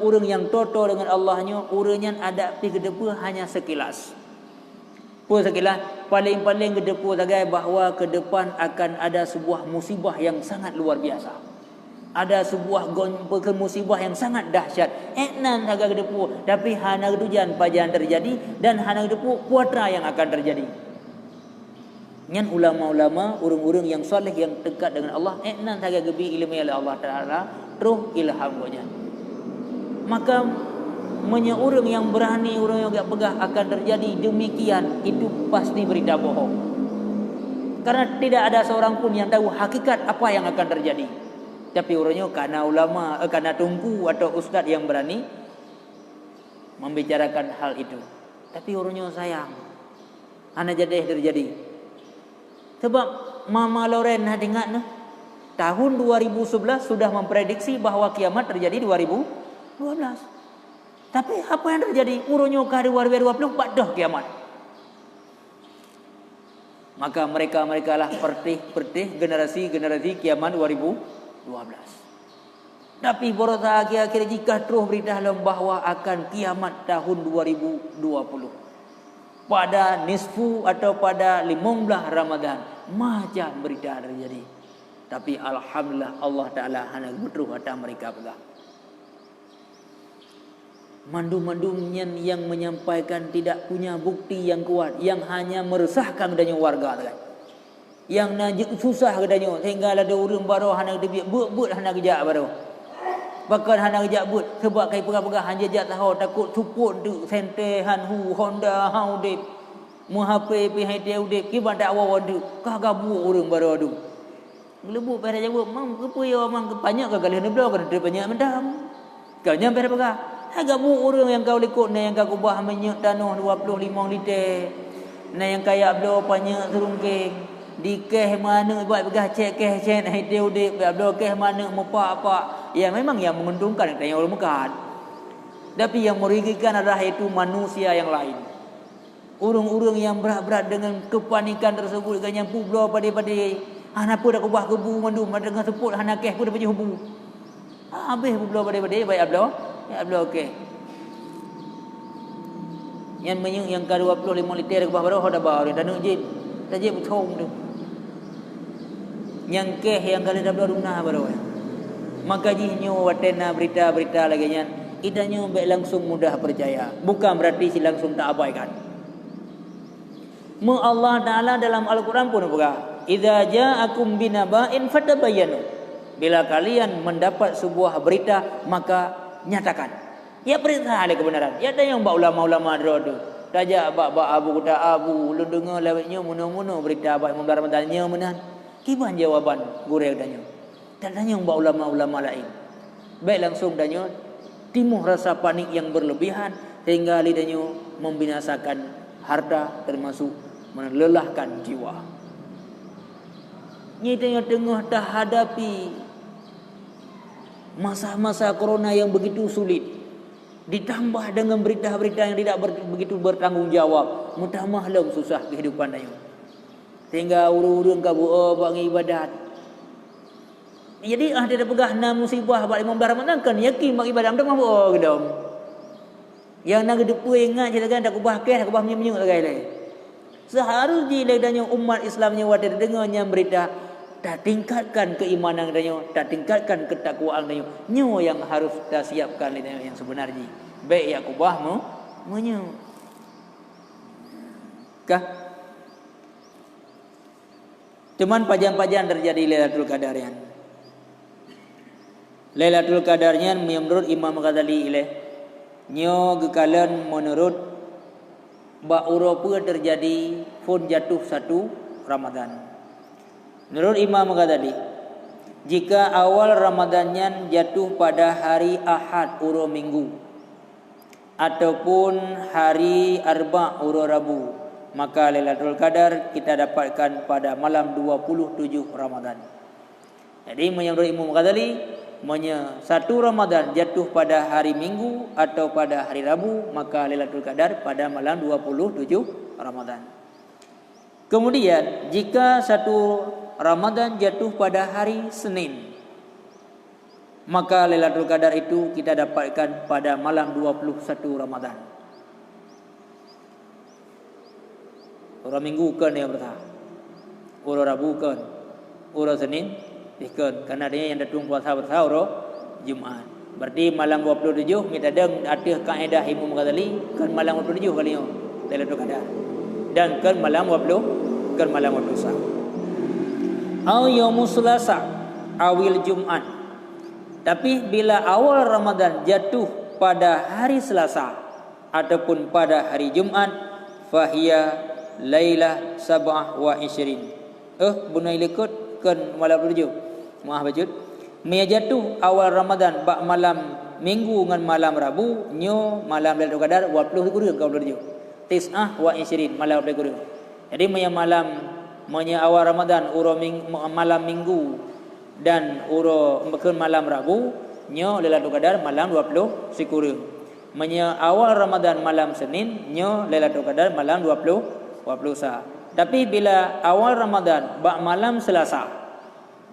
orang yang toto dengan Allahnya, urangnya ada pi kedepa hanya sekilas. Pun sekilas paling-paling kedepa sagai bahawa ke depan akan ada sebuah musibah yang sangat luar biasa. Ada sebuah musibah yang sangat dahsyat. Nan sagai kedepa, tapi hana kedujan pajan terjadi dan hana kedepa puatra yang akan terjadi. Nyan ulama-ulama, orang-orang yang soleh yang dekat dengan Allah, nan sagai gebi ilmu oleh Allah Taala, terus ilham saja. Maka orang yang berani, orang yang agak pegah akan terjadi demikian, itu pasti berita bohong. Karena tidak ada seorang pun yang tahu hakikat apa yang akan terjadi. Tapi orangnya karena ulama, karena tungku atau ustaz yang berani membicarakan hal itu. Tapi orangnya sayang, ana jadi terjadi. Sebab Mama Loren ingat nah, tahun 2011 sudah memprediksi bahwa kiamat terjadi 2012. Tapi apa yang terjadi? Urunyo ke 2024 dah kiamat. Maka mereka lah pertih generasi kiamat 2012. Tapi borosa akhir-akhir jika terus berita bahawa akan kiamat tahun 2020. Pada nisfu atau pada 15 Ramadan, macam berita terjadi. Tapi alhamdulillah Allah Taala hanya betul kata mereka pegang. Mandum-mandumnya yang menyampaikan tidak punya bukti yang kuat, yang hanya meresahkan kedanya warga kan. Yang najik susah kedanya sehingga ada orang baru hana dia but hana kejak baru. Bahkan hana kejak but sebab kai pegah-pegah hanya jat tahu takut support tu sente han hu Honda hau dep. Mu HP pi hai dia udep ki badak wawan tu. Kah gabu orang baru adu. Lebu pada jawab mang kepuyo mang kebanyak ke kali neblo kan dia banyak mendam. Kau nyampe pegah. Agak bu orang yang kau likut na yang kau kubah minyak tanah 25 liter. Na yang kaya belo banyak terungking. Di keh mana buat begah cek keh cek hai dia udip belo keh mana mepak apa. Ya memang yang menguntungkan tanya orang Mekah. Tapi yang merugikan adalah itu manusia yang lain. Urung-urung yang berat-berat dengan kepanikan tersebut dengan nyampu belo pada-pada. Hana pun dah kubah kebu mandum dengan seput hana keh pun dah punya hubu. Habis belo pada-pada baik belo. Ya beliau okey. Yang menyung yang ke 25 liter ke bawah dah bawa dan jip. Dah jip thong tu. Yang keh yang kali dah rumah baru. Maka jinyo watena berita-berita lagi nya. Idanya baik langsung mudah percaya. Bukan berarti si langsung tak abaikan. Mu Allah Taala dalam Al-Quran pun berkata, "Idza ja'akum binaba'in fatabayyanu." Bila kalian mendapat sebuah berita maka nyatakan. Ya perintah ada kebenaran. Ya ada yang bak ulama-ulama ada. Tajak bak abu kata abu lu dengar lewatnya muno-muno berita bak Imam Ramadan nya menan. Kiban jawapan gurau tanya. Tak tanya bak ulama-ulama lain. Baik langsung tanya timuh rasa panik yang berlebihan sehingga lidahnya membinasakan harta termasuk melelahkan jiwa. Nyatanya tengah dah hadapi masa-masa corona yang begitu sulit, ditambah dengan berita-berita yang tidak begitu bertanggungjawab, mudah mahlum susah kehidupan dia. Sehingga urun-urun kabu bang ibadat. Jadi dia pegah na musibah bak 15 Ramadan kan yakin bak ibadat dah mahu gedom. Yang nak depu ingat cerita kan dak kubah keh dak kubah menyuk lagai lai. Seharusnya ledanya umat Islamnya wadah dengarnya berita tak tingkatkan keimanan dia, tak tingkatkan ketakwaan dia. Nyo yang harus kita siapkan yang sebenarnya. Baik ya kubah menyo. Kah? Cuman pajan-pajan terjadi Lailatul Qadarnya. Lailatul Qadarnya menurut Imam Ghazali ilaih. Nyo gekalan menurut ba Eropa terjadi pun jatuh 1 Ramadan. Menurut Imam Ghazali, jika awal Ramadannya jatuh pada hari Ahad uro Minggu ataupun hari Arba uro Rabu, maka Lailatul Qadar kita dapatkan pada malam 27 Ramadan. Jadi menurut Imam Ghazali, 1 Ramadan jatuh pada hari Minggu atau pada hari Rabu, maka Lailatul Qadar pada malam 27 Ramadan. Kemudian jika 1 Ramadan jatuh pada hari Senin, Maka Lailatul Qadar itu kita dapatkan pada malam 21 Ramadan. Orang Minggu kan yang bertah, orang Rabu kan, orang Senin kan. Karena dia yang datang puasa bertah orang Jumaat. Berarti malam 27 kita ada kaedah Imam Ghazali kan malam 27 kali ni Lailatul Qadar. Dan kan malam 20 kan malam 21. Au yaumus Selasa awil Jumat. Tapi bila awal Ramadan jatuh pada hari Selasa ataupun pada hari Jumat, fahiya lailah sab'ah wa isyirin. Bunai likut kan malam 27. Maaf bajut. Mia jatuh awal Ramadan bak malam Minggu dengan malam Rabu, nyo malam Lailatul Qadar 20 kurang kau 27. Tis'ah wa isyirin malam 20 kurang. Jadi menya awal Ramadan malam Minggu dan bukan malam Rabu, nyo Lailatul Qadar malam 20 kurang. Menya awal Ramadan malam Senin, nyo Lailatul Qadar malam 20 sah. Tapi bila awal Ramadan bak malam Selasa,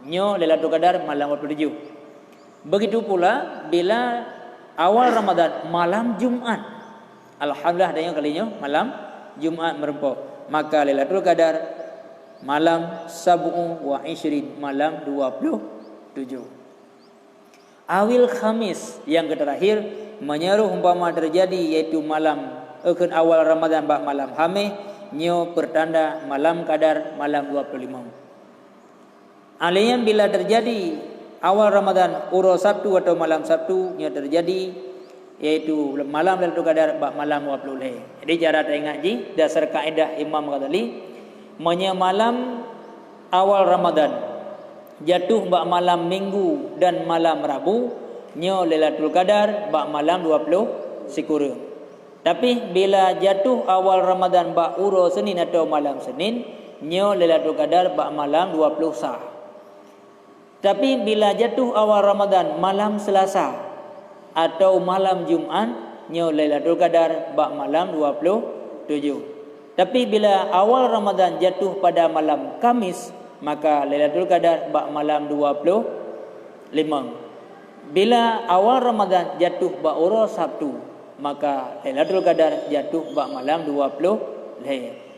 nyo Lailatul Qadar malam 27. Begitu pula bila awal Ramadan malam Jumat, alhamdulillah adanya kalinya malam Jumat merempok, maka Lailatul Qadar malam sab'u wa isyirin malam 27. Awil Khamis yang terakhir menyeruh umpama terjadi yaitu malam awal Ramadan bak malam Khamis, nyo pertanda malam Qadar malam 25. Alian bila terjadi awal Ramadan uro Sabtu atau malam Sabtu nyo terjadi yaitu malam Lailatul Qadar bak malam 20. Jadi cara teringat ji dasar kaedah Imam Ghazali, menya malam awal Ramadan jatuh bak malam Minggu dan malam Rabu, nyo Lailatul Qadar bak malam 20 kurang. Tapi bila jatuh awal Ramadan bak uro Senin atau malam Senin, nyo Lailatul Qadar bak malam 20 sah. Tapi bila jatuh awal Ramadan malam Selasa atau malam Jumat, nyo Lailatul Qadar bak malam 27. Tapi bila awal Ramadan jatuh pada malam Kamis, maka Lailatul Qadar bak malam 25. Bila awal Ramadan jatuh bak uro Sabtu, maka Lailatul Qadar jatuh bak malam 20.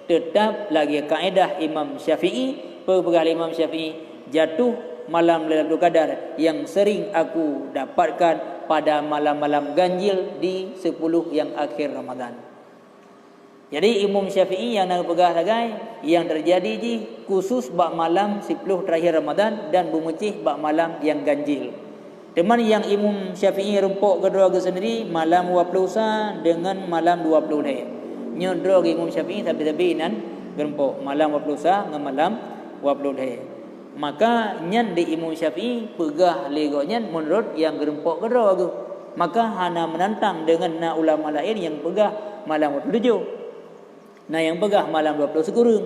Tetap lagi kaedah Imam Syafi'i, perbegah Imam Syafi'i, jatuh malam Lailatul Qadar yang sering aku dapatkan pada malam-malam ganjil di 10 yang akhir Ramadan. Jadi Imam Syafi'i yang nak pegah sagai yang terjadi ji khusus bak malam 10 terakhir Ramadan dan bumucih bak malam yang ganjil. Teman yang Imam Syafi'i rempok kedua ke sendiri malam 20 dengan malam 20. Nyodro Imam Syafi'i tapi nan rempok malam 20 dengan malam 20. Maka nyan di Imam Syafi'i pegah legonya menurut yang gerempok kedua tu. Maka hana menantang dengan ulama lain yang pegah malam 27. Nah yang pegah malam 20 sekurang.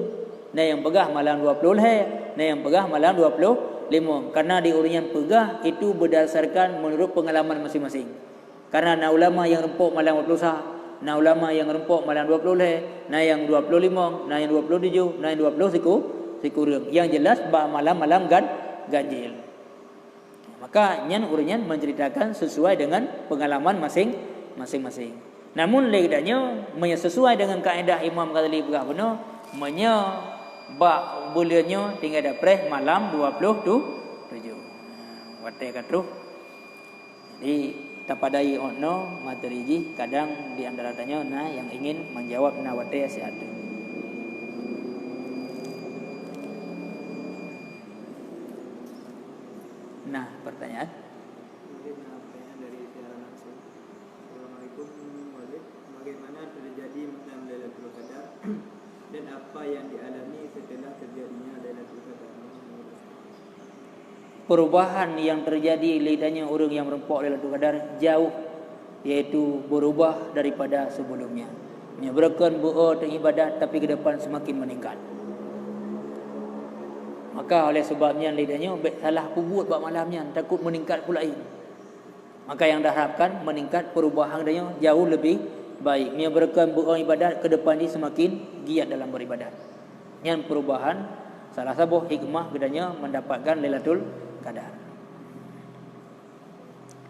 Nah yang pegah malam 20 leh. Nah yang pegah malam 25. Karena di urian pegah itu berdasarkan menurut pengalaman masing-masing. Karena ulama yang rempok malam 20 ulama yang rempok malam 20 leh. Nah yang 25, nah yang 27, nah yang 20 sekurang. Yang jelas bak malam-malam ganjil. Maka nyan urian menceritakan sesuai dengan pengalaman masing-masing. Namun legdanya sesuai dengan kaedah Imam Ghazali pegah benar, bak bulannya tinggal dapres malam 27. Watai katruh. Jadi tapadai ono materi ji kadang di antara tanya yang ingin menjawab watai si ada. Nah, pertanyaan. Mungkin pertanyaan dari siaran langsung. Assalamualaikum Walid. Bagaimana terjadi malam Lailatul Qadar dan apa yang dialami setelah terjadinya Lailatul Qadar? Perubahan yang terjadi lidahnya orang yang merempok Lailatul Qadar jauh, yaitu berubah daripada sebelumnya. Menyebabkan beribadat tapi ke depan semakin meningkat. Maka oleh sebabnya lidahnya salah kubut buat malamnya, takut meningkat pula ini. Maka yang diharapkan meningkat perubahan lidahnya jauh lebih baik. Menyebabkan beribadat ke depan ini semakin giat dalam beribadat. Yang perubahan salah satu hikmah lidahnya mendapatkan Lailatul Qadar.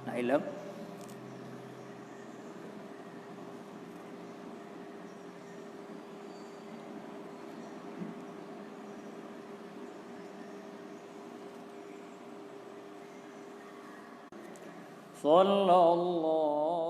nak ilmu. Sallallahu